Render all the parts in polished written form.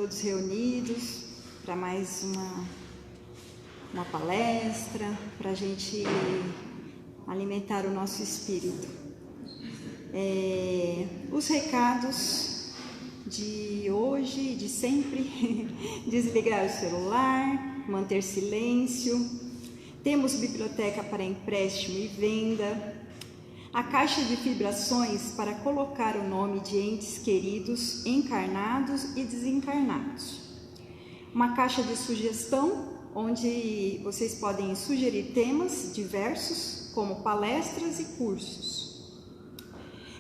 todos reunidos para mais uma palestra, para a gente alimentar o nosso espírito. Os recados de hoje e de sempre: desligar o celular, manter silêncio, temos biblioteca para empréstimo e venda, a caixa de vibrações para colocar o nome de entes queridos, encarnados e desencarnados, uma caixa de sugestão onde vocês podem sugerir temas diversos, como palestras e cursos.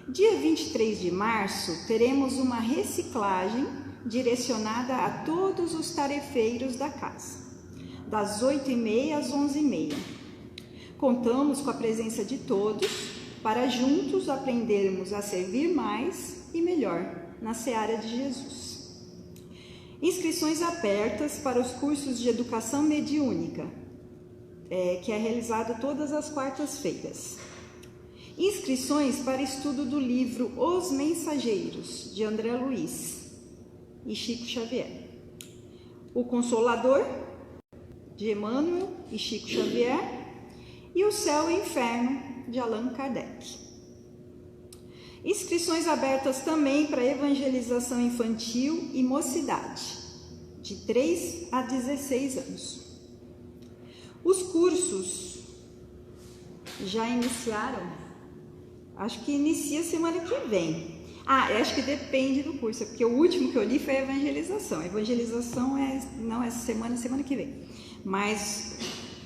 Dia 23 de março teremos uma reciclagem direcionada a todos os tarefeiros da casa, das 8h30 às 11h30. Contamos com a presença de todos para juntos aprendermos a servir mais e melhor na seara de Jesus. Inscrições abertas para os cursos de educação mediúnica, que é realizado todas as quartas-feiras. Inscrições para estudo do livro Os Mensageiros, de André Luiz e Chico Xavier. O Consolador, de Emmanuel e Chico Xavier. E O Céu e o Inferno, de Allan Kardec. Inscrições abertas também para evangelização infantil e mocidade, de 3 a 16 anos. Os cursos já iniciaram, acho que inicia semana que vem. Acho que depende do curso, porque o último que eu li foi a evangelização. A evangelização não é semana que vem. Mas,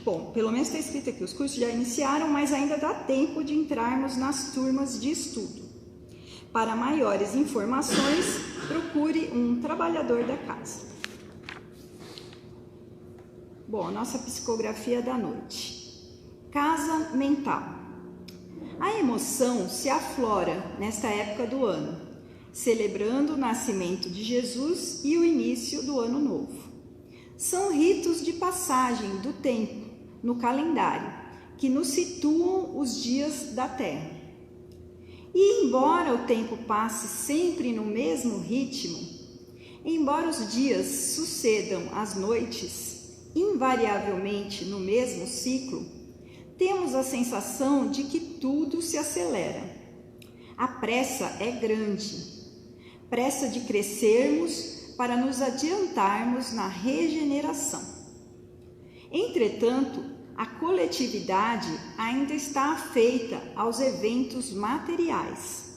bom, pelo menos está escrito aqui, os cursos já iniciaram, mas ainda dá tempo de entrarmos nas turmas de estudo. Para maiores informações, procure um trabalhador da casa. Bom, nossa psicografia da noite. Casa mental. A emoção se aflora nesta época do ano, celebrando o nascimento de Jesus e o início do ano novo. São ritos de passagem do tempo no calendário, que nos situam os dias da Terra. E embora o tempo passe sempre no mesmo ritmo, embora os dias sucedam às noites, invariavelmente no mesmo ciclo, temos a sensação de que tudo se acelera. A pressa é grande, pressa de crescermos para nos adiantarmos na regeneração. Entretanto, a coletividade ainda está afeita aos eventos materiais,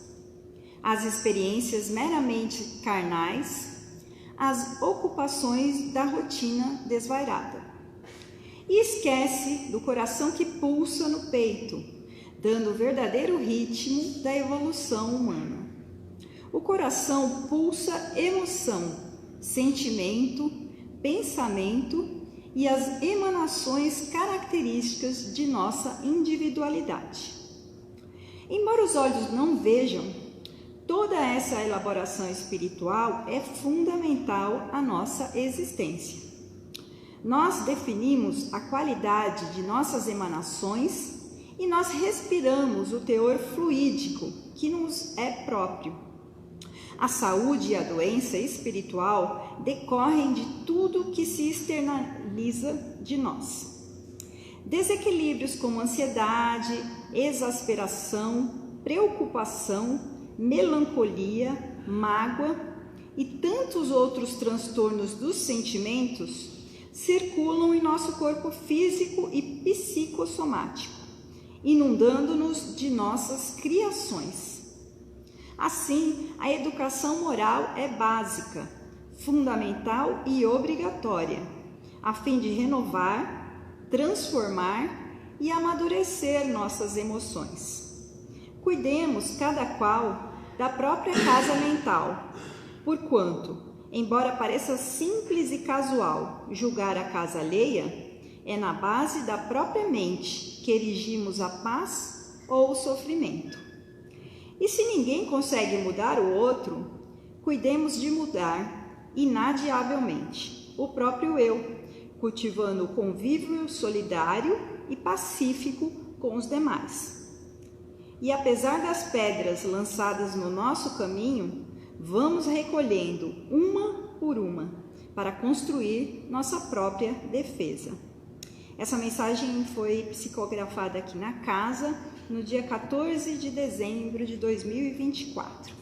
às experiências meramente carnais, às ocupações da rotina desvairada. E esquece do coração que pulsa no peito, dando o verdadeiro ritmo da evolução humana. O coração pulsa emoção, sentimento, pensamento e as emanações características de nossa individualidade. Embora os olhos não vejam, toda essa elaboração espiritual é fundamental à nossa existência. Nós definimos a qualidade de nossas emanações e nós respiramos o teor fluídico que nos é próprio. A saúde e a doença espiritual decorrem de tudo que se externaliza de nós. Desequilíbrios como ansiedade, exasperação, preocupação, melancolia, mágoa e tantos outros transtornos dos sentimentos circulam em nosso corpo físico e psicossomático, inundando-nos de nossas criações. Assim, a educação moral é básica, fundamental e obrigatória, a fim de renovar, transformar e amadurecer nossas emoções. Cuidemos cada qual da própria casa mental, porquanto, embora pareça simples e casual julgar a casa alheia, é na base da própria mente que erigimos a paz ou o sofrimento. E se ninguém consegue mudar o outro, cuidemos de mudar inadiavelmente o próprio eu, cultivando o convívio solidário e pacífico com os demais. E apesar das pedras lançadas no nosso caminho, vamos recolhendo uma por uma, para construir nossa própria defesa. Essa mensagem foi psicografada aqui na casa no dia 14 de dezembro de 2024.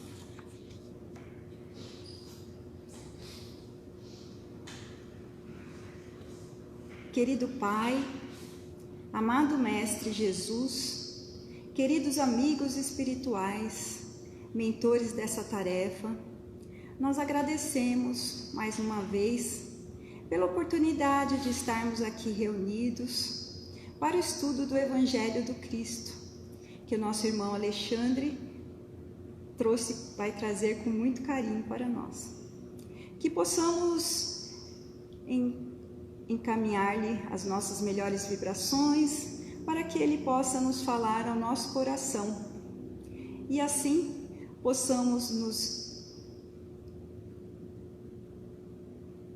Querido Pai, amado Mestre Jesus, queridos amigos espirituais, mentores dessa tarefa, nós agradecemos mais uma vez pela oportunidade de estarmos aqui reunidos para o estudo do Evangelho do Cristo, que o nosso irmão Alexandre vai trazer com muito carinho para nós. Que possamos encaminhar-lhe as nossas melhores vibrações para que ele possa nos falar ao nosso coração e assim possamos nos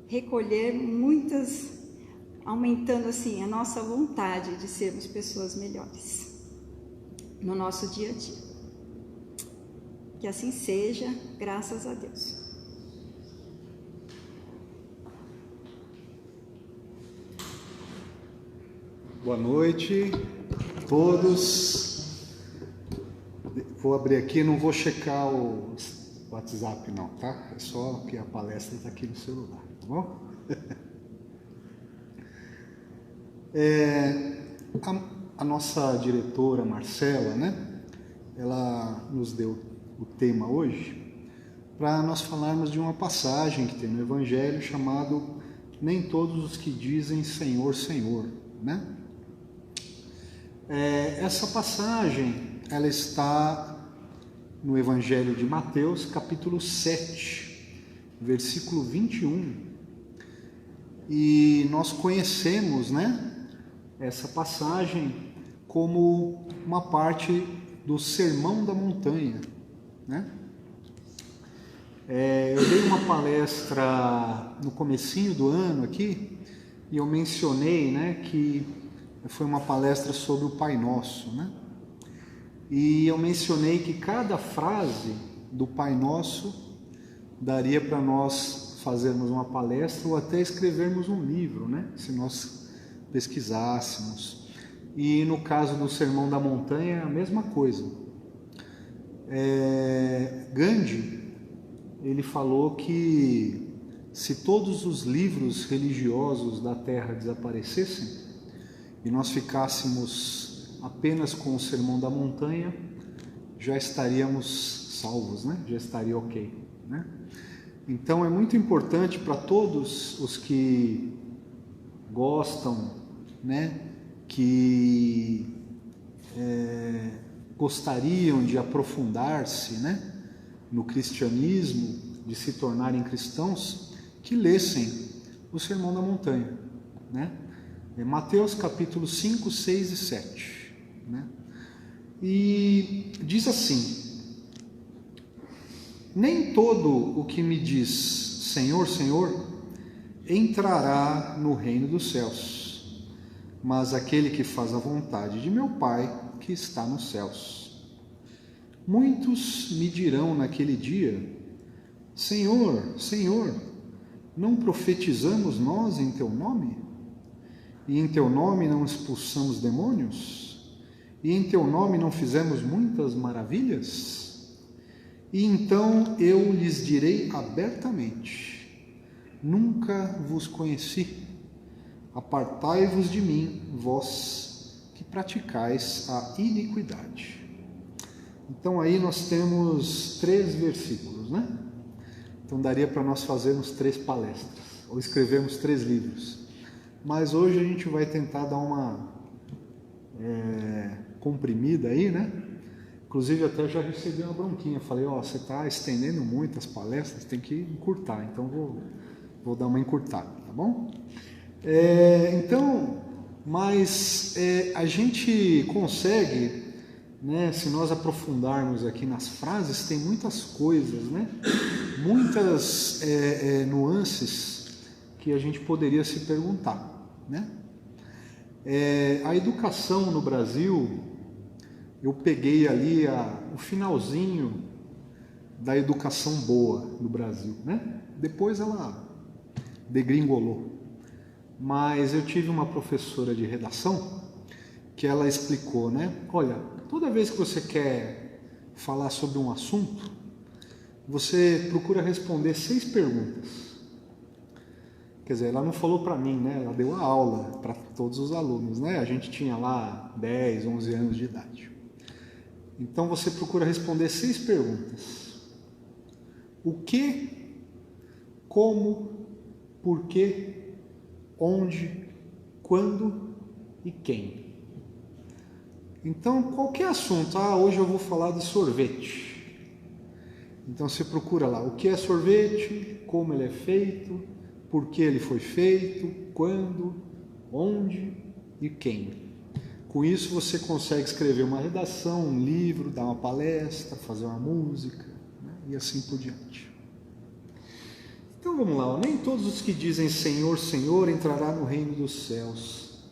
recolher aumentando assim a nossa vontade de sermos pessoas melhores no nosso dia a dia. Que assim seja, graças a Deus. Boa noite a todos. Vou abrir aqui, não vou checar o WhatsApp não, tá? É só que a palestra está aqui no celular, tá bom? A nossa diretora Marcela, né? Ela nos deu o tema hoje para nós falarmos de uma passagem que tem no Evangelho chamado Nem Todos os que Dizem Senhor, Senhor, né? Essa passagem, ela está no Evangelho de Mateus, capítulo 7, versículo 21. E nós conhecemos, né, essa passagem como uma parte do Sermão da Montanha, né? Eu dei uma palestra no comecinho do ano aqui e eu mencionei, né, que foi uma palestra sobre o Pai Nosso, né? E eu mencionei que cada frase do Pai Nosso daria para nós fazermos uma palestra ou até escrevermos um livro, né? Se nós pesquisássemos. E no caso do Sermão da Montanha, é a mesma coisa. Gandhi, ele falou que se todos os livros religiosos da Terra desaparecessem e nós ficássemos apenas com o Sermão da Montanha, já estaríamos salvos, né? Já estaria ok, né? Então é muito importante para todos os que gostam, né? Que gostariam de aprofundar-se, né? No cristianismo, de se tornarem cristãos, que lessem o Sermão da Montanha, né? Mateus capítulo 5, 6 e 7, né? E diz assim: nem todo o que me diz Senhor, Senhor, entrará no reino dos céus, mas aquele que faz a vontade de meu Pai que está nos céus. Muitos me dirão naquele dia: Senhor, Senhor, não profetizamos nós em teu nome? E em teu nome não expulsamos demônios? E em teu nome não fizemos muitas maravilhas? E então eu lhes direi abertamente: nunca vos conheci. Apartai-vos de mim, vós que praticais a iniquidade. Então aí nós temos 3 versículos, né? Então daria para nós fazermos 3 palestras, ou escrevermos 3 livros. Mas hoje a gente vai tentar dar uma comprimida aí, né? Inclusive até já recebi uma bronquinha. Falei, você está estendendo muito as palestras, tem que encurtar. Então vou dar uma encurtada, tá bom? A gente consegue, né? Se nós aprofundarmos aqui nas frases, tem muitas coisas, né? Muitas nuances que a gente poderia se perguntar, né? A educação no Brasil, eu peguei ali o finalzinho da educação boa no Brasil, né? Depois ela degringolou. Mas eu tive uma professora de redação que ela explicou, né? Olha, toda vez que você quer falar sobre um assunto, você procura responder 6 perguntas. Quer dizer, ela não falou para mim, né? Ela deu a aula para todos os alunos, né? A gente tinha lá 10, 11 anos de idade. Então você procura responder 6 perguntas. O que, como, por quê, onde, quando e quem. Então, qualquer assunto, hoje eu vou falar de sorvete. Então você procura lá, o que é sorvete, como ele é feito, por que ele foi feito, quando, onde e quem. Com isso você consegue escrever uma redação, um livro, dar uma palestra, fazer uma música, né? E assim por diante. Então vamos lá, nem todos os que dizem Senhor, Senhor entrará no reino dos céus.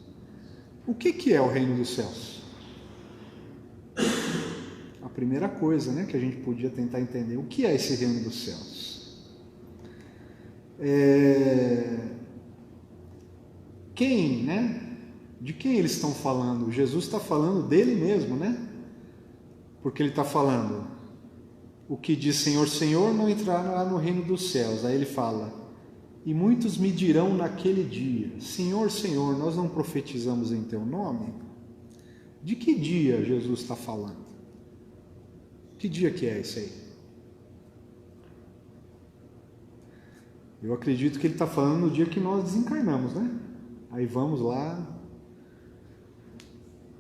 O que é o reino dos céus? A primeira coisa, né, que a gente podia tentar entender, o que é esse reino dos céus? Quem, né? De quem eles estão falando? Jesus está falando dele mesmo, né? Porque ele está falando, o que diz Senhor, Senhor não entrará no reino dos céus. Aí ele fala, e muitos me dirão naquele dia, Senhor, Senhor, nós não profetizamos em teu nome? De que dia Jesus está falando? Que dia que é esse aí? Eu acredito que ele está falando no dia que nós desencarnamos, né? Aí vamos lá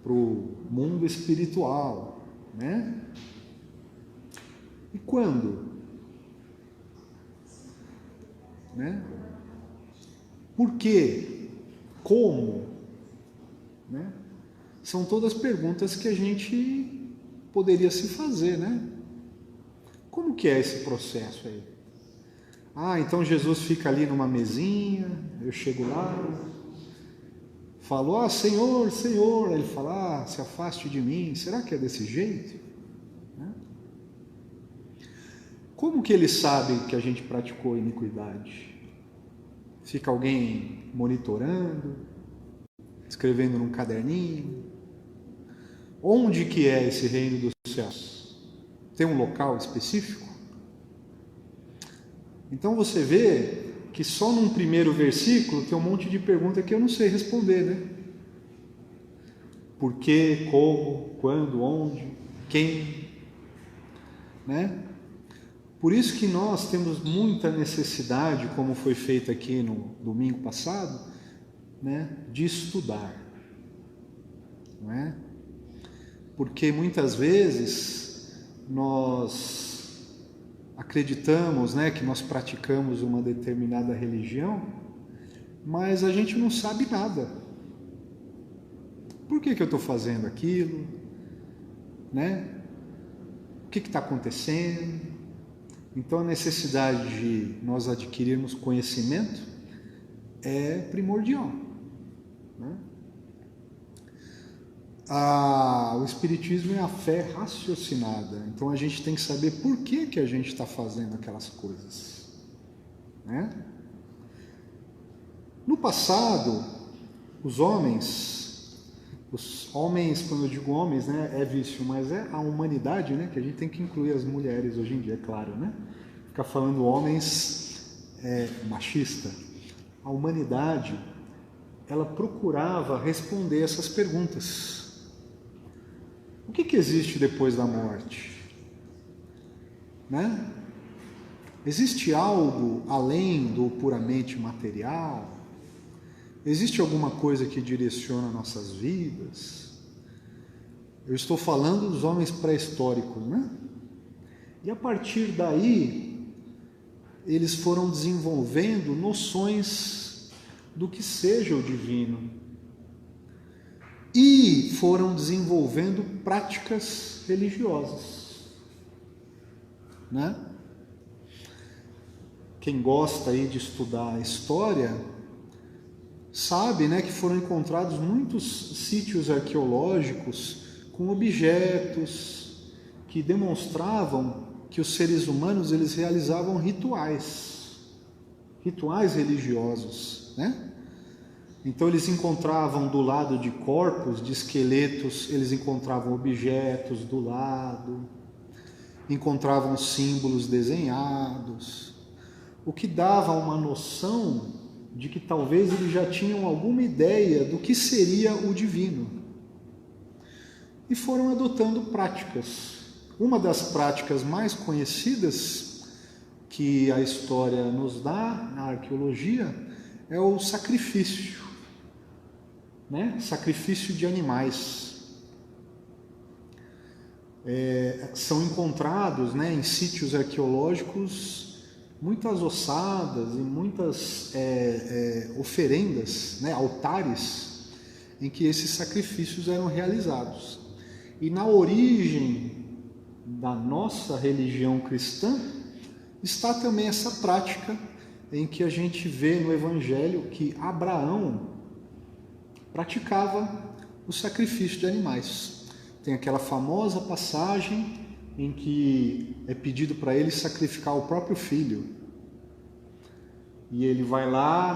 para o mundo espiritual, né? E quando? Né? Por quê? Como? Né? São todas perguntas que a gente poderia se fazer, né? Como que é esse processo aí? Então Jesus fica ali numa mesinha, eu chego lá, falo, Senhor, Senhor, aí ele fala, se afaste de mim, será que é desse jeito? Né? Como que ele sabe que a gente praticou iniquidade? Fica alguém monitorando, escrevendo num caderninho? Onde que é esse reino dos céus? Tem um local específico? Então você vê que só num primeiro versículo tem um monte de perguntas que eu não sei responder, né? Por quê, como, quando, onde, quem, né? Por isso que nós temos muita necessidade, como foi feito aqui no domingo passado, né, de estudar, não é? Porque muitas vezes nós acreditamos, né, que nós praticamos uma determinada religião, mas a gente não sabe nada. Por que eu estou fazendo aquilo? Né? O que está acontecendo? Então a necessidade de nós adquirirmos conhecimento é primordial. Né? O Espiritismo é a fé raciocinada. Então a gente tem que saber por que a gente está fazendo aquelas coisas. Né? No passado, os homens, quando eu digo homens, né, é vício, mas é a humanidade, né, que a gente tem que incluir as mulheres hoje em dia, é claro, né? Ficar falando homens é machista. A humanidade, ela procurava responder essas perguntas. O que existe depois da morte? Né? Existe algo além do puramente material? Existe alguma coisa que direciona nossas vidas? Eu estou falando dos homens pré-históricos, né? E a partir daí, eles foram desenvolvendo noções do que seja o divino. E foram desenvolvendo práticas religiosas, né? Quem gosta aí de estudar a história sabe, né, que foram encontrados muitos sítios arqueológicos com objetos que demonstravam que os seres humanos eles realizavam rituais religiosos, né? Então eles encontravam do lado de corpos, de esqueletos, eles encontravam objetos do lado, encontravam símbolos desenhados, o que dava uma noção de que talvez eles já tinham alguma ideia do que seria o divino. E foram adotando práticas. Uma das práticas mais conhecidas que a história nos dá, na arqueologia, é o sacrifício, né? Sacrifício de animais. São encontrados, né, em sítios arqueológicos muitas ossadas e muitas oferendas, né, altares em que esses sacrifícios eram realizados. E na origem da nossa religião cristã está também essa prática em que a gente vê no Evangelho que Abraão praticava o sacrifício de animais. Tem aquela famosa passagem em que é pedido para ele sacrificar o próprio filho. E ele vai lá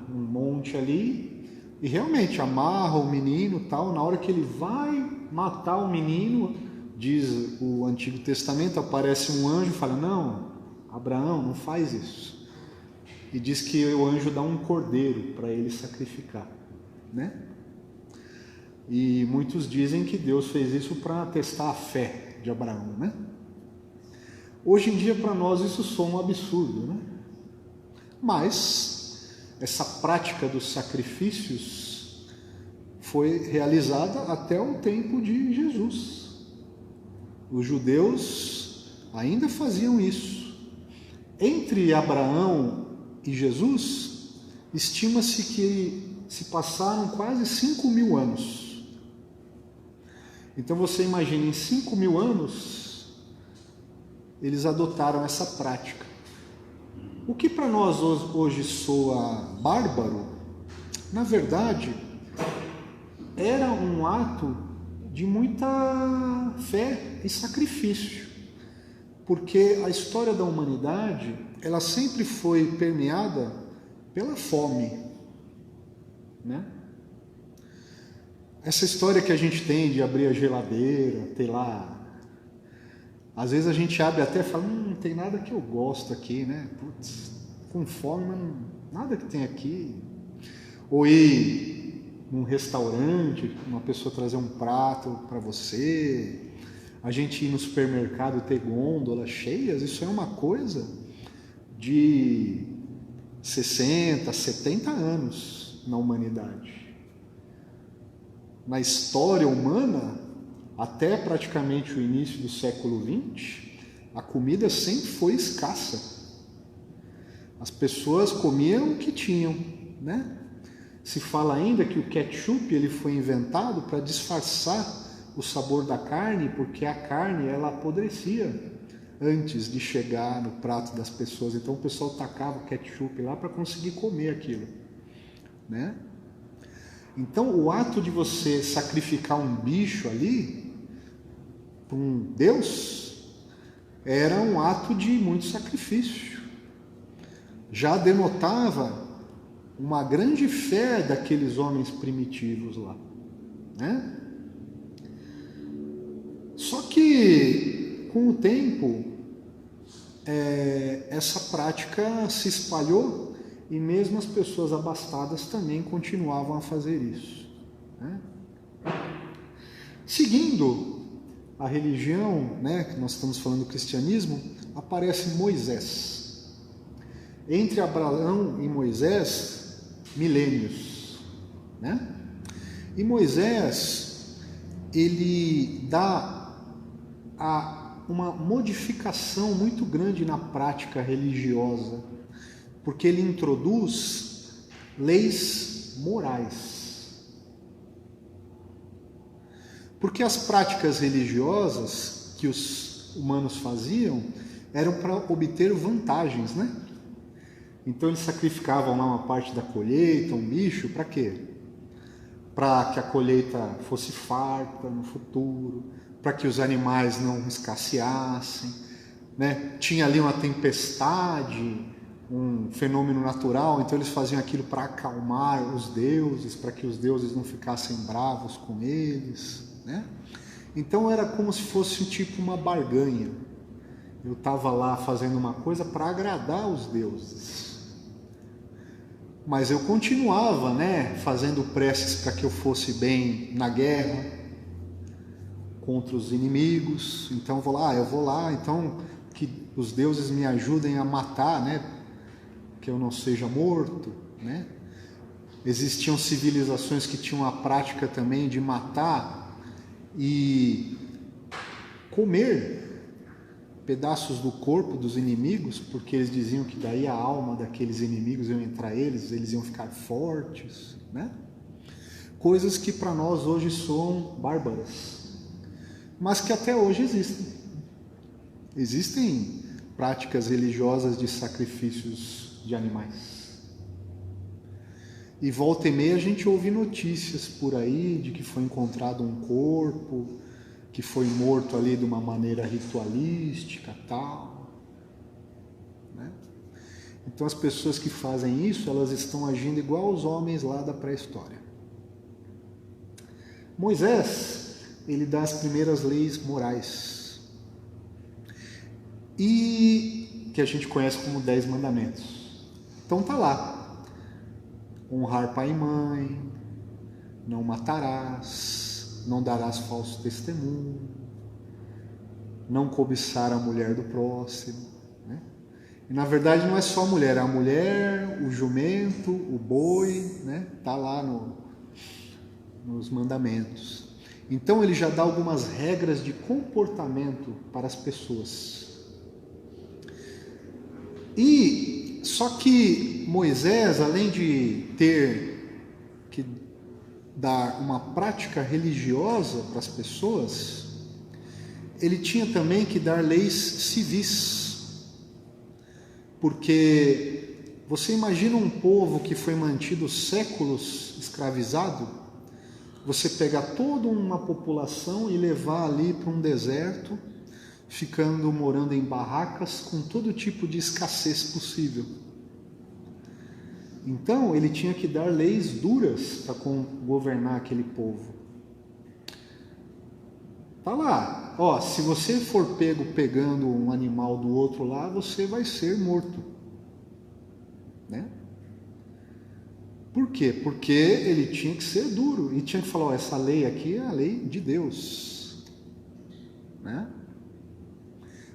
no monte ali e realmente amarra o menino tal. Na hora que ele vai matar o menino, diz o Antigo Testamento, aparece um anjo e fala: não, Abraão, não faz isso. E diz que o anjo dá um cordeiro para ele sacrificar, né? E muitos dizem que Deus fez isso para testar a fé de Abraão, né? Hoje em dia para nós isso soa um absurdo, né? Mas essa prática dos sacrifícios foi realizada até o tempo de Jesus. Os judeus ainda faziam isso. Entre Abraão e Jesus, estima-se que se passaram quase 5.000 anos. Então você imagina, em 5.000 anos, eles adotaram essa prática. O que para nós hoje soa bárbaro, na verdade, era um ato de muita fé e sacrifício. Porque a história da humanidade, ela sempre foi permeada pela fome, né? Essa história que a gente tem de abrir a geladeira, ter lá... Às vezes a gente abre até e fala, não tem nada que eu gosto aqui, né? Putz, com fome, mas nada que tem aqui. Ou ir num restaurante, uma pessoa trazer um prato para você. A gente ir no supermercado e ter gôndolas cheias, isso é uma coisa de 60, 70 anos na humanidade. Na história humana, até praticamente o início do século XX, a comida sempre foi escassa. As pessoas comiam o que tinham, né? Se fala ainda que o ketchup ele foi inventado para disfarçar o sabor da carne, porque a carne ela apodrecia antes de chegar no prato das pessoas. Então o pessoal tacava o ketchup lá para conseguir comer aquilo, né? Então o ato de você sacrificar um bicho ali para um Deus era um ato de muito sacrifício. Já denotava uma grande fé daqueles homens primitivos lá, né? Só que com o tempo essa prática se espalhou e mesmo as pessoas abastadas também continuavam a fazer isso, né? Seguindo a religião, né, que nós estamos falando do cristianismo, aparece Moisés. Entre Abraão e Moisés, milênios, né? E Moisés, ele dá uma modificação muito grande na prática religiosa, porque ele introduz leis morais. Porque as práticas religiosas que os humanos faziam eram para obter vantagens, né? Então eles sacrificavam lá uma parte da colheita, um bicho, para quê? Para que a colheita fosse farta no futuro, para que os animais não escasseassem, né? Tinha ali uma tempestade, um fenômeno natural, então eles faziam aquilo para acalmar os deuses, para que os deuses não ficassem bravos com eles, né? Então era como se fosse tipo uma barganha. Eu estava lá fazendo uma coisa para agradar os deuses. Mas eu continuava, né, fazendo preces para que eu fosse bem na guerra contra os inimigos. Então eu vou lá, então que os deuses me ajudem a matar, né, que eu não seja morto, né? Existiam civilizações que tinham a prática também de matar e comer pedaços do corpo dos inimigos, porque eles diziam que daí a alma daqueles inimigos iam entrar eles iam ficar fortes, né? Coisas que para nós hoje são bárbaras, mas que até hoje existem. Existem práticas religiosas de sacrifícios de animais. E volta e meia a gente ouve notícias por aí de que foi encontrado um corpo que foi morto ali de uma maneira ritualística, tal, né? Então as pessoas que fazem isso, elas estão agindo igual os homens lá da pré-história. Moisés, ele dá as primeiras leis morais, e que a gente conhece como 10 mandamentos. Então tá lá: honrar pai e mãe, não matarás, não darás falso testemunho, não cobiçar a mulher do próximo, né? E na verdade não é só a mulher, o jumento, o boi, né? Tá lá nos mandamentos. Então ele já dá algumas regras de comportamento para as pessoas. E só que Moisés, além de ter que dar uma prática religiosa para as pessoas, ele tinha também que dar leis civis. Porque você imagina um povo que foi mantido séculos escravizado, você pegar toda uma população e levar ali para um deserto, morando em barracas com todo tipo de escassez possível. Então ele tinha que dar leis duras para governar aquele povo. Tá lá, ó, se você for pegando um animal do outro lá, você vai ser morto, né? Por quê? Porque ele tinha que ser duro e tinha que falar, ó, essa lei aqui é a lei de Deus, né?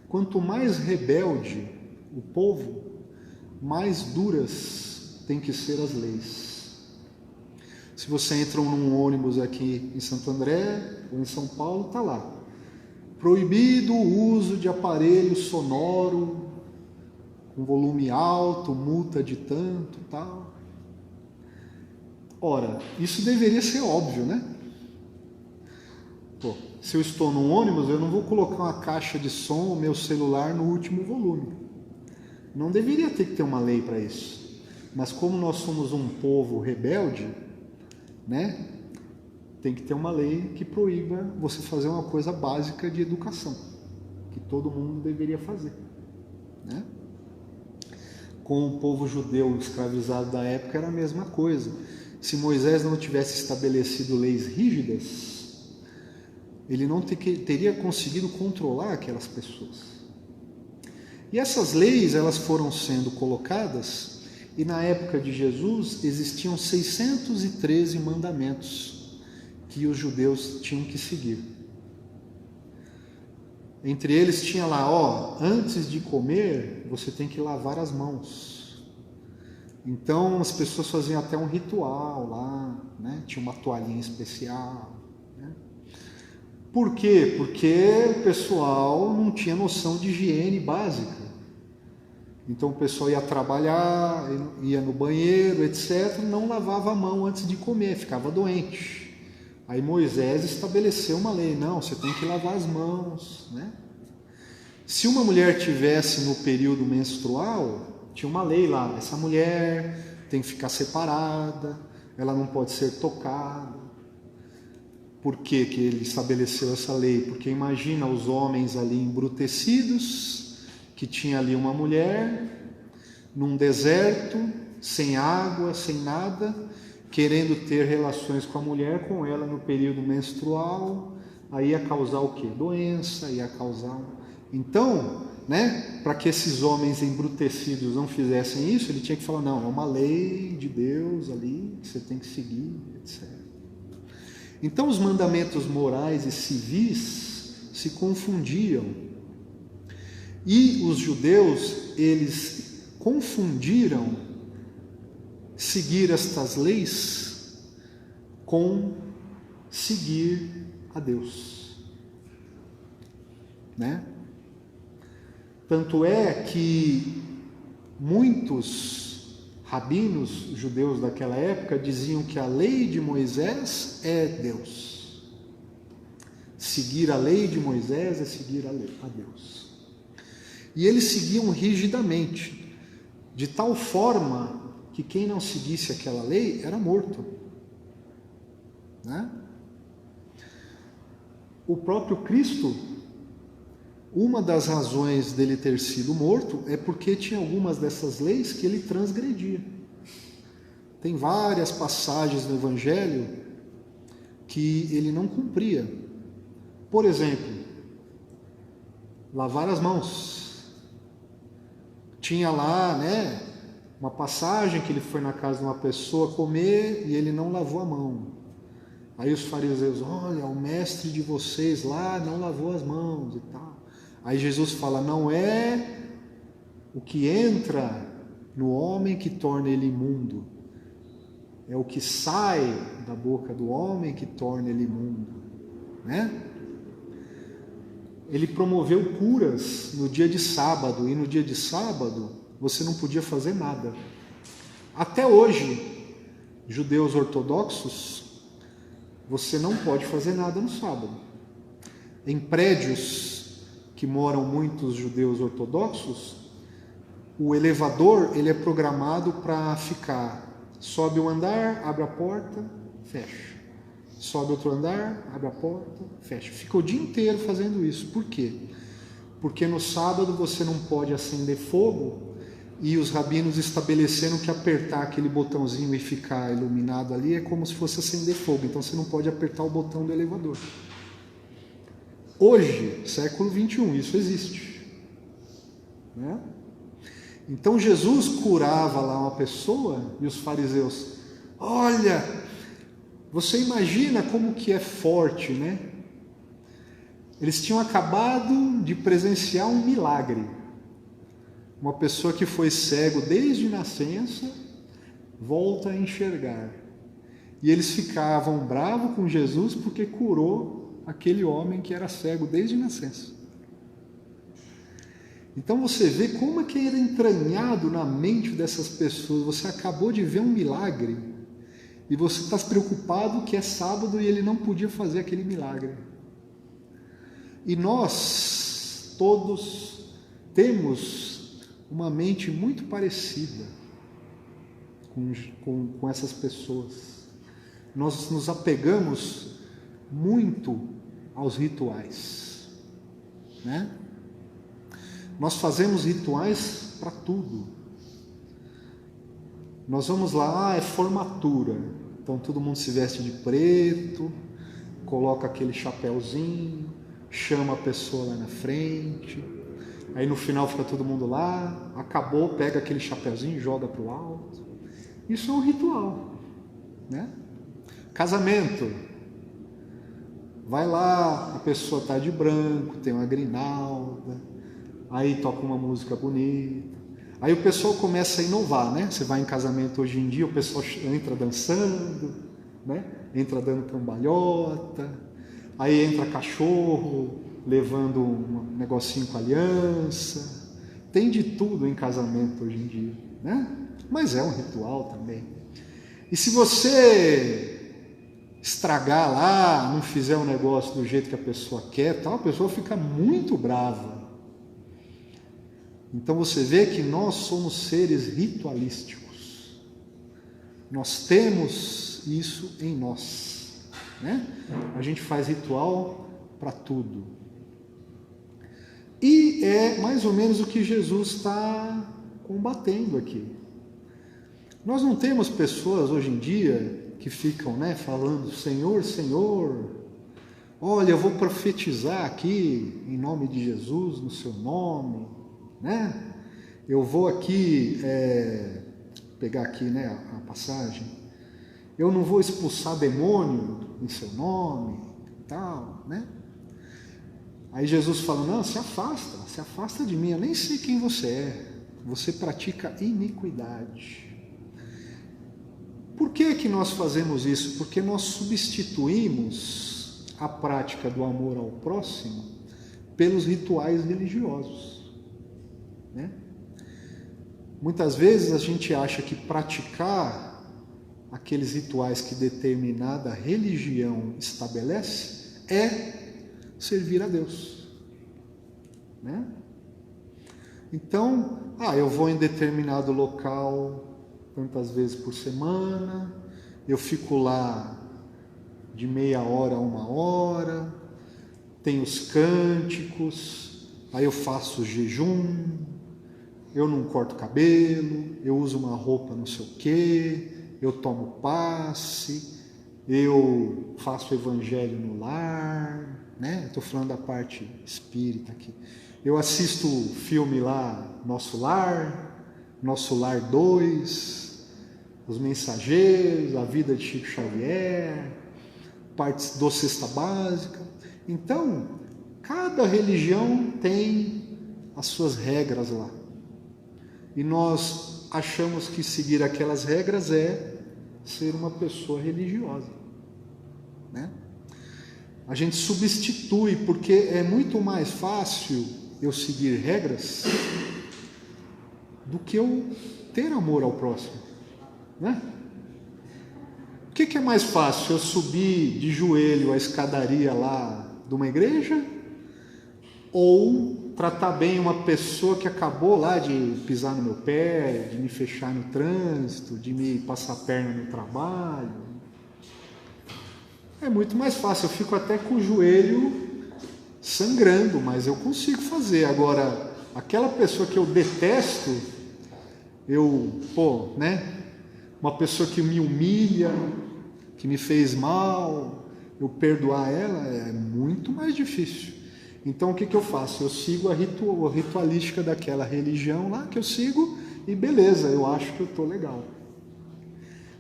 Quanto mais rebelde o povo, mais duras tem que ser as leis. Se você entra num ônibus aqui em Santo André ou em São Paulo, tá lá: proibido o uso de aparelho sonoro com volume alto, multa de tanto, tal. Ora, isso deveria ser óbvio, né? Pô, se eu estou num ônibus, eu não vou colocar uma caixa de som, o meu celular no último volume. Não deveria ter que ter uma lei para isso. Mas como nós somos um povo rebelde, né, tem que ter uma lei que proíba você fazer uma coisa básica de educação, que todo mundo deveria fazer, né? Com o povo judeu escravizado da época era a mesma coisa. Se Moisés não tivesse estabelecido leis rígidas, ele não teria conseguido controlar aquelas pessoas. E essas leis, elas foram sendo colocadas, e na época de Jesus existiam 613 mandamentos que os judeus tinham que seguir. Entre eles tinha lá, ó, antes de comer, você tem que lavar as mãos. Então as pessoas faziam até um ritual lá, né? Tinha uma toalhinha especial, né? Por quê? Porque o pessoal não tinha noção de higiene básica. Então o pessoal ia trabalhar, ia no banheiro, etc., não lavava a mão antes de comer, ficava doente. Aí Moisés estabeleceu uma lei: não, você tem que lavar as mãos, né? Se uma mulher tivesse no período menstrual, tinha uma lei lá: essa mulher tem que ficar separada, ela não pode ser tocada. Por que ele estabeleceu essa lei? Porque imagina os homens ali embrutecidos, que tinha ali uma mulher num deserto, sem água, sem nada, querendo ter relações com a mulher, com ela no período menstrual, aí ia causar o quê? Doença, ia causar... Então, né, para que esses homens embrutecidos não fizessem isso, ele tinha que falar, não, é uma lei de Deus ali, que você tem que seguir, etc. Então os mandamentos morais e civis se confundiam. E os judeus, eles confundiram seguir estas leis com seguir a Deus, né? Tanto é que muitos rabinos judeus daquela época diziam que a lei de Moisés é Deus. Seguir a lei de Moisés é seguir a Deus. E eles seguiam rigidamente, de tal forma que quem não seguisse aquela lei era morto, né? O próprio Cristo, uma das razões dele ter sido morto é porque tinha algumas dessas leis que ele transgredia. Tem várias passagens no Evangelho que ele não cumpria. Por exemplo, lavar as mãos. Tinha lá, né, uma passagem que ele foi na casa de uma pessoa comer e ele não lavou a mão. Aí os fariseus, olha, o mestre de vocês lá não lavou as mãos e tal. Aí Jesus fala, não é o que entra no homem que torna ele imundo, é o que sai da boca do homem que torna ele imundo, né? Ele promoveu curas no dia de sábado, e no dia de sábado você não podia fazer nada. Até hoje, judeus ortodoxos, você não pode fazer nada no sábado. Em prédios que moram muitos judeus ortodoxos, o elevador ele é programado para ficar, sobe um andar, abre a porta, fecha. Sobe outro andar, abre a porta, fecha. Fica o dia inteiro fazendo isso. Por quê? Porque no sábado você não pode acender fogo, e os rabinos estabeleceram que apertar aquele botãozinho e ficar iluminado ali é como se fosse acender fogo. Então você não pode apertar o botão do elevador. Hoje, século 21, isso existe, né? Então Jesus curava lá uma pessoa e os fariseus, olha, você imagina como que é forte, né? Eles tinham acabado de presenciar um milagre. Uma pessoa que foi cego desde nascença volta a enxergar. E eles ficavam bravos com Jesus porque curou aquele homem que era cego desde nascença. Então você vê como é que era entranhado na mente dessas pessoas. Você acabou de ver um milagre e você está preocupado que é sábado e ele não podia fazer aquele milagre. E nós todos temos uma mente muito parecida com essas pessoas. Nós nos apegamos muito aos rituais, né? Nós fazemos rituais para tudo. Nós vamos lá, é formatura, então todo mundo se veste de preto, coloca aquele chapéuzinho, chama a pessoa lá na frente, aí no final fica todo mundo lá, acabou, pega aquele chapéuzinho e joga para o alto. Isso é um ritual, né? Casamento. Vai lá, a pessoa está de branco, tem uma grinalda, aí toca uma música bonita. Aí o pessoal começa a inovar, né? Você vai em casamento hoje em dia, o pessoal entra dançando, né? Entra dando cambalhota, aí entra cachorro, levando um negocinho com aliança. Tem de tudo em casamento hoje em dia, né? Mas é um ritual também. E se você estragar lá, não fizer o negócio do jeito que a pessoa quer, tal, a pessoa fica muito brava. Então você vê que nós somos seres ritualísticos. Nós temos isso em nós, né? A gente faz ritual para tudo. E é mais ou menos o que Jesus está combatendo aqui. Nós não temos pessoas hoje em dia que ficam, falando, Senhor, Senhor, olha, eu vou profetizar aqui em nome de Jesus, no seu nome, eu vou aqui, pegar aqui a passagem, eu não vou expulsar demônio em seu nome, tal, Aí Jesus fala, não, se afasta de mim, eu nem sei quem você é, você pratica iniquidade. Por que nós fazemos isso? Porque nós substituímos a prática do amor ao próximo pelos rituais religiosos. Muitas vezes a gente acha que praticar aqueles rituais que determinada religião estabelece é servir a Deus. Então, eu vou em determinado local tantas vezes por semana, eu fico lá de meia hora a 1 hora, tem os cânticos, aí eu faço jejum, eu não corto cabelo, eu uso uma roupa não sei o quê, eu tomo passe, eu faço evangelho no lar, Estou falando da parte espírita aqui. Eu assisto o filme lá, Nosso Lar 2, Os Mensageiros, A Vida de Chico Xavier, partes do Cesta Básica. Então, cada religião tem as suas regras lá. E nós achamos que seguir aquelas regras é ser uma pessoa religiosa. A gente substitui, porque é muito mais fácil eu seguir regras do que eu ter amor ao próximo. O que é mais fácil? Eu subir de joelho a escadaria lá de uma igreja? Ou tratar bem uma pessoa que acabou lá de pisar no meu pé, de me fechar no trânsito, de me passar a perna no trabalho? É muito mais fácil, eu fico até com o joelho sangrando, mas eu consigo fazer. Agora, aquela pessoa que eu detesto, uma pessoa que me humilha, que me fez mal, eu perdoar ela é muito mais difícil. Então o que eu faço? Eu sigo a ritualística daquela religião lá que eu sigo e beleza, eu acho que eu estou legal.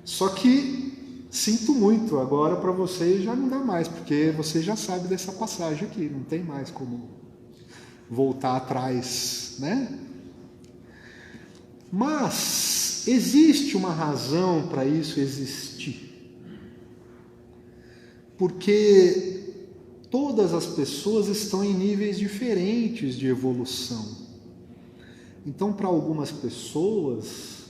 Só que sinto muito, agora para vocês já não dá mais, porque vocês já sabem dessa passagem aqui, não tem mais como voltar atrás, Mas existe uma razão para isso existir. Porque todas as pessoas estão em níveis diferentes de evolução. Então, para algumas pessoas,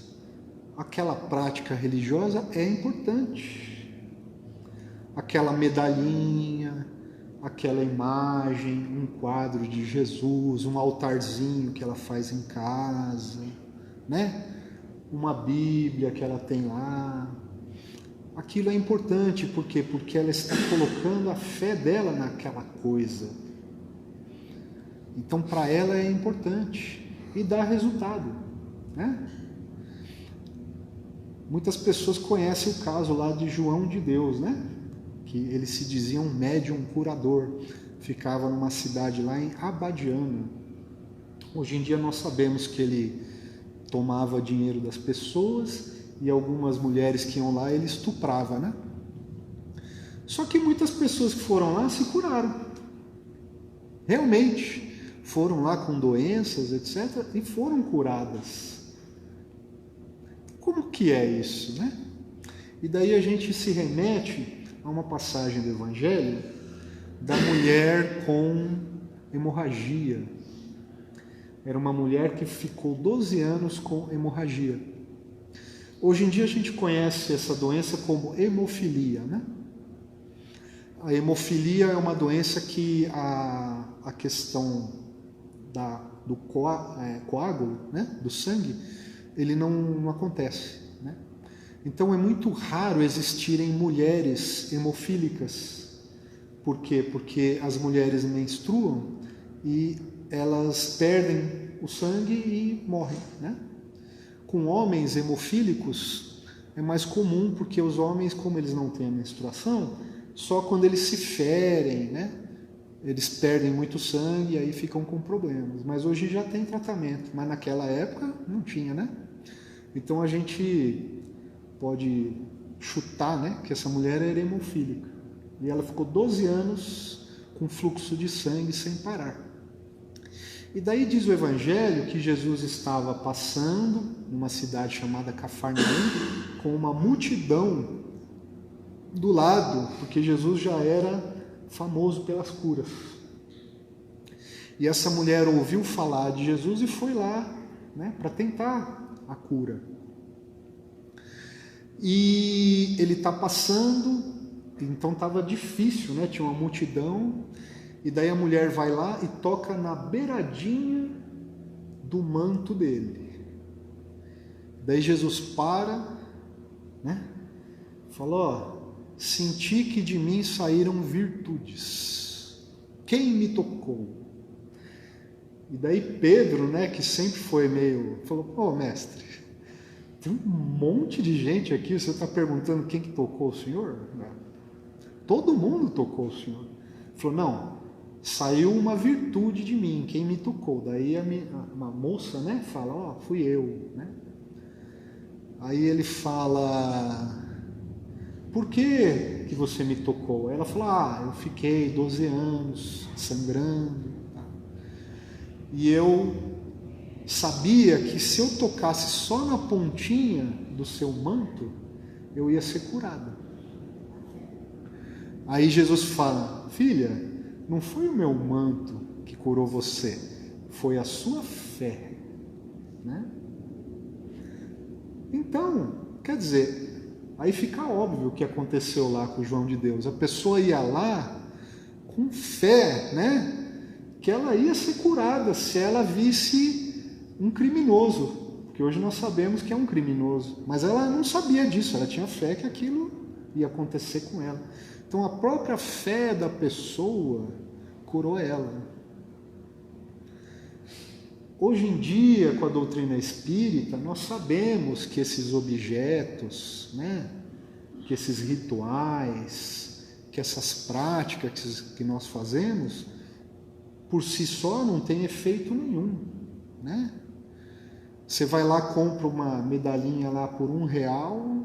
aquela prática religiosa é importante. Aquela medalhinha, aquela imagem, um quadro de Jesus, um altarzinho que ela faz em casa, uma Bíblia que ela tem lá. Aquilo é importante, por quê? Porque ela está colocando a fé dela naquela coisa. Então, para ela é importante e dá resultado, Muitas pessoas conhecem o caso lá de João de Deus, Que ele se dizia um médium curador, ficava numa cidade lá em Abadiana. Hoje em dia nós sabemos que ele tomava dinheiro das pessoas e algumas mulheres que iam lá ele estuprava, Só que muitas pessoas que foram lá se curaram. Realmente, foram lá com doenças, etc., e foram curadas. Como que é isso, E daí a gente se remete a uma passagem do Evangelho da mulher com hemorragia. Era uma mulher que ficou 12 anos com hemorragia. Hoje em dia a gente conhece essa doença como hemofilia, A hemofilia é uma doença que a questão do coágulo, do sangue, ele não acontece, Então é muito raro existirem mulheres hemofílicas. Por quê? Porque as mulheres menstruam e elas perdem o sangue e morrem, né? Com homens hemofílicos é mais comum, porque os homens, como eles não têm a menstruação, só quando eles se ferem, né? Eles perdem muito sangue e aí ficam com problemas. Mas hoje já tem tratamento, mas naquela época não tinha, né? Então a gente pode chutar, né, que essa mulher era hemofílica. E ela ficou 12 anos com fluxo de sangue sem parar. E daí diz o Evangelho que Jesus estava passando numa cidade chamada Cafarnaum com uma multidão do lado, porque Jesus já era famoso pelas curas. E essa mulher ouviu falar de Jesus e foi lá, né, para tentar a cura. E ele está passando, então estava difícil, né? Tinha uma multidão, e daí a mulher vai lá e toca na beiradinha do manto dele. Daí Jesus para, né? Falou: ó, senti que de mim saíram virtudes. Quem me tocou? E daí Pedro, né, que sempre foi meio, falou: pô, mestre, tem um monte de gente aqui, você está perguntando quem que tocou o senhor? Todo mundo tocou o senhor. Ele falou: não, saiu uma virtude de mim, quem me tocou? Daí uma moça, né, fala: ó, fui eu, né? Aí ele fala: por que você me tocou? Ela falou: ah, eu fiquei 12 anos sangrando, e eu sabia que se eu tocasse só na pontinha do seu manto, eu ia ser curada. Aí Jesus fala: filha, não foi o meu manto que curou você, foi a sua fé, né? Então, quer dizer, aí fica óbvio o que aconteceu lá com o João de Deus. A pessoa ia lá com fé, né, que ela ia ser curada se ela visse um criminoso, porque hoje nós sabemos que é um criminoso, mas ela não sabia disso, ela tinha fé que aquilo ia acontecer com ela. Então a própria fé da pessoa curou ela. Hoje em dia, com a doutrina espírita, nós sabemos que esses objetos, né, que esses rituais, que essas práticas que nós fazemos, por si só não tem efeito nenhum, né? Você vai lá, compra uma medalhinha lá por R$1,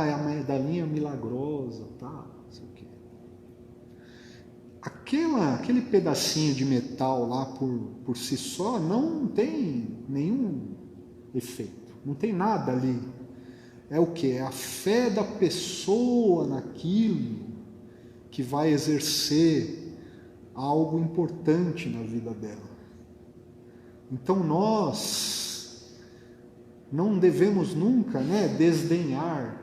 é a medalhinha milagrosa, tá? Não sei o quê. Aquele pedacinho de metal lá por si só não tem nenhum efeito, não tem nada ali. É o que? É a fé da pessoa naquilo que vai exercer algo importante na vida dela. Então nós não devemos nunca, né, desdenhar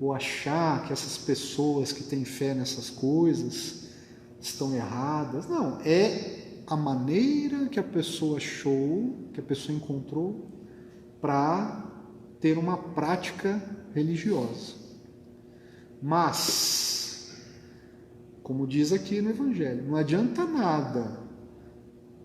ou achar que essas pessoas que têm fé nessas coisas estão erradas. Não, é a maneira que a pessoa achou, que a pessoa encontrou para ter uma prática religiosa. Mas, como diz aqui no Evangelho, não adianta nada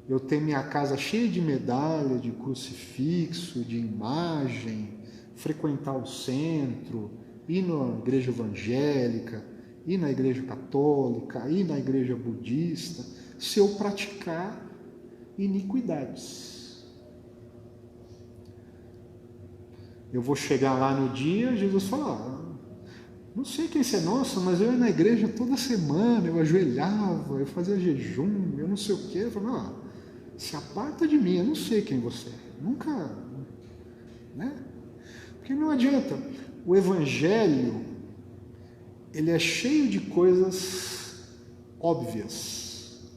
eu ter minha casa cheia de medalha, de crucifixo, de imagem, frequentar o centro, ir na igreja evangélica, ir na igreja católica, ir na igreja budista, se eu praticar iniquidades. Eu vou chegar lá no dia, Jesus fala: não sei quem você é, nossa, mas eu ia na igreja toda semana, eu ajoelhava, eu fazia jejum, eu não sei o quê. Eu falo: se aparta de mim, eu não sei quem você é. Nunca, né? Porque não adianta. O Evangelho, ele é cheio de coisas óbvias.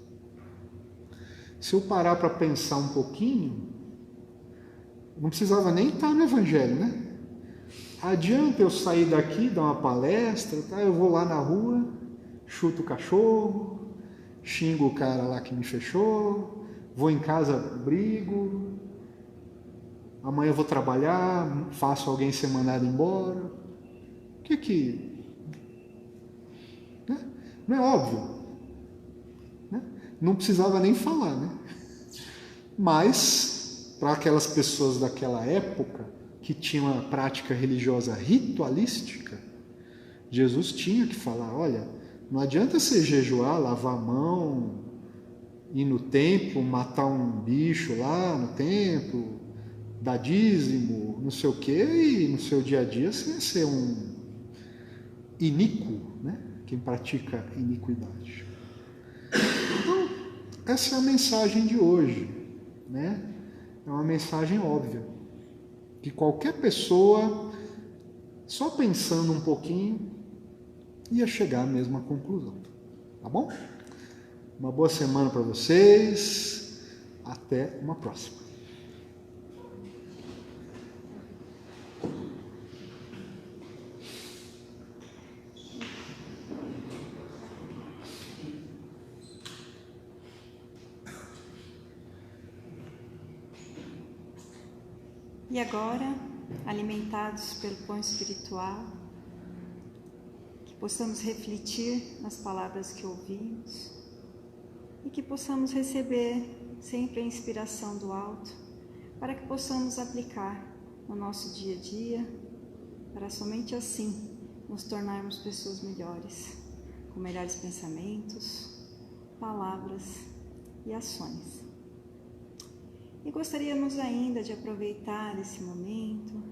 Se eu parar para pensar um pouquinho, não precisava nem estar no Evangelho, né? Adianta eu sair daqui, dar uma palestra, tá? Eu vou lá na rua, chuto o cachorro, xingo o cara lá que me fechou, vou em casa, brigo, amanhã eu vou trabalhar, faço alguém ser mandado embora. O que... Né? Não é óbvio, né? não precisava nem falar, né? Mas, para aquelas pessoas daquela época, que tinham uma prática religiosa ritualística, Jesus tinha que falar, olha, não adianta você jejuar, lavar a mão, ir no templo, matar um bicho lá no templo, dar dízimo, não sei o quê, e no seu dia a dia você ser um iníquo, né? Quem pratica iniquidade. Então, essa é a mensagem de hoje, né? É uma mensagem óbvia, que qualquer pessoa, só pensando um pouquinho, ia chegar à mesma conclusão, tá bom? Uma boa semana para vocês, até uma próxima. E agora, alimentados pelo pão espiritual, que possamos refletir nas palavras que ouvimos e que possamos receber sempre a inspiração do alto, para que possamos aplicar no nosso dia a dia, para somente assim nos tornarmos pessoas melhores, com melhores pensamentos, palavras e ações. E gostaríamos ainda de aproveitar esse momento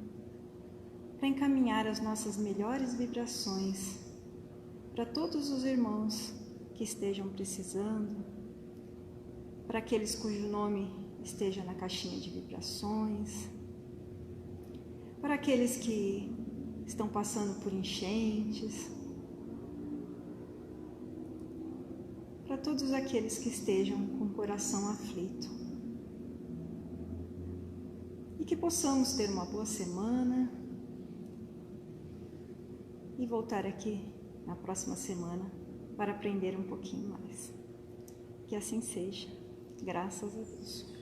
para encaminhar as nossas melhores vibrações para todos os irmãos que estejam precisando, para aqueles cujo nome esteja na caixinha de vibrações, para aqueles que estão passando por enchentes, para todos aqueles que estejam com o coração aflito. E que possamos ter uma boa semana e voltar aqui na próxima semana para aprender um pouquinho mais. Que assim seja, graças a Deus.